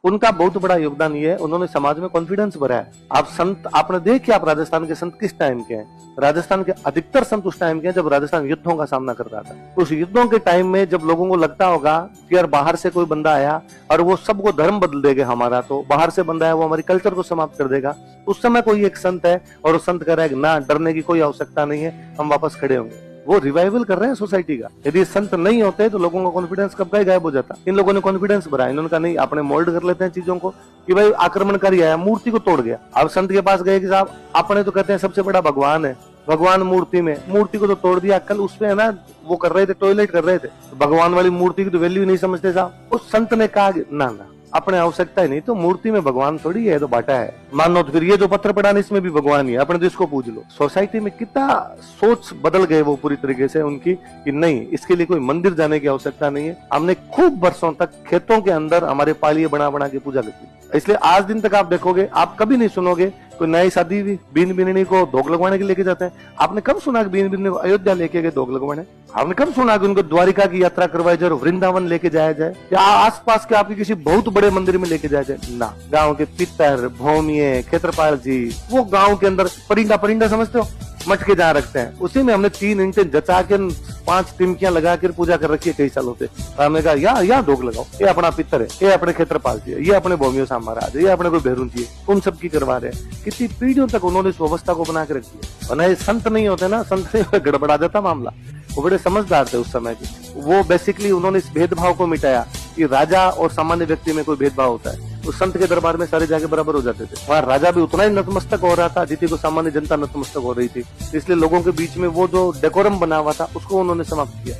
उनका बहुत बड़ा योगदान ये है, उन्होंने समाज में कॉन्फिडेंस भरा है। आप संत आपने देखे, आप राजस्थान के संत किस टाइम के हैं? राजस्थान के अधिकतर संत उस टाइम के हैं जब राजस्थान युद्धों का सामना कर रहा था। उस युद्धों के टाइम में जब लोगों को लगता होगा कि यार बाहर से कोई बंदा आया और वो सबको धर्म बदल देगा हमारा, तो बाहर से बंदा है वो हमारी कल्चर को समाप्त कर देगा, उस समय कोई एक संत है और वो संत कह रहा है ना, डरने की कोई आवश्यकता नहीं है, हम वापस खड़े होंगे। वो रिवाइवल कर रहे हैं सोसाइटी का। यदि संत नहीं होते तो लोगों का कॉन्फिडेंस कब का ही गायब हो जाता। इन लोगों ने कॉन्फिडेंस भरा, इन्होंने कहा नहीं, अपने मोल्ड कर लेते हैं चीजों को कि भाई आक्रमणकारी आया, मूर्ति को तोड़ गया। अब संत के पास गए कि साहब अपने तो कहते हैं सबसे बड़ा भगवान है, भगवान मूर्ति में, मूर्ति को तो तोड़ दिया। कल उसमें है ना वो कर रहे थे, टॉयलेट कर रहे थे, तो भगवान वाली मूर्ति की तो वैल्यू नहीं समझते साहब। उस संत ने कहा ना ना, अपने आवश्यकता ही नहीं, तो मूर्ति में भगवान थोड़ी है, तो बाटा है, मानो तो फिर ये जो पत्थर पड़ा ना इसमें भी भगवान ही है, अपने तो इसको पूज लो। सोसाइटी में कितना सोच बदल गए वो पूरी तरीके से उनकी कि नहीं, इसके लिए कोई मंदिर जाने की आवश्यकता नहीं है। हमने खूब वर्षों तक खेतों के अंदर हमारे पालिये बना बना के पूजा करती, इसलिए आज दिन तक आप देखोगे, आप कभी नहीं सुनोगे कोई नई शादी हुई बीन बिननी को धोख लगवाने के लेके जाते हैं। आपने कब सुना कि बीन बिननी को अयोध्या लेके गए धोख लगवाने? आपने कब सुना कि उनको द्वारिका की यात्रा करवाई जाए, वृंदावन लेके जाया जाए, या आसपास के आपके किसी बहुत बड़े मंदिर में लेके जाया जाए? ना, गांव के पितर भौमिये क्षेत्रपाल जी, वो गांव के अंदर परिंदा परिंदा समझते हो, मटके जहाँ रखते हैं, उसी में हमने 3 ईंटें जचा के 5 टिमकियां लगा कर पूजा कर रखी है कई सालों से। हमने कहा या धोख लगाओ, ये अपना पितर है, ये अपने क्षेत्रपाल जी है, ये अपने भौमियों से महाराज है, ये अपने कोई भैरून जी है, उन सब की करवा रहे हैं। कितनी पीढ़ियों तक उन्होंने इस व्यवस्था को बना के रखी है। और संत नहीं होते ना, संत से गड़बड़ा जाता मामला। वो बड़े समझदार थे उस समय के। वो बेसिकली उन्होंने इस भेदभाव को मिटाया कि राजा और सामान्य व्यक्ति में कोई भेदभाव होता है। उस संत के दरबार में सारे जाके बराबर हो जाते थे। वहाँ राजा भी उतना ही नतमस्तक हो रहा था जितनी को सामान्य जनता नतमस्तक हो रही थी। इसलिए लोगों के बीच में वो जो डेकोरम बना हुआ था उसको उन्होंने समाप्त किया।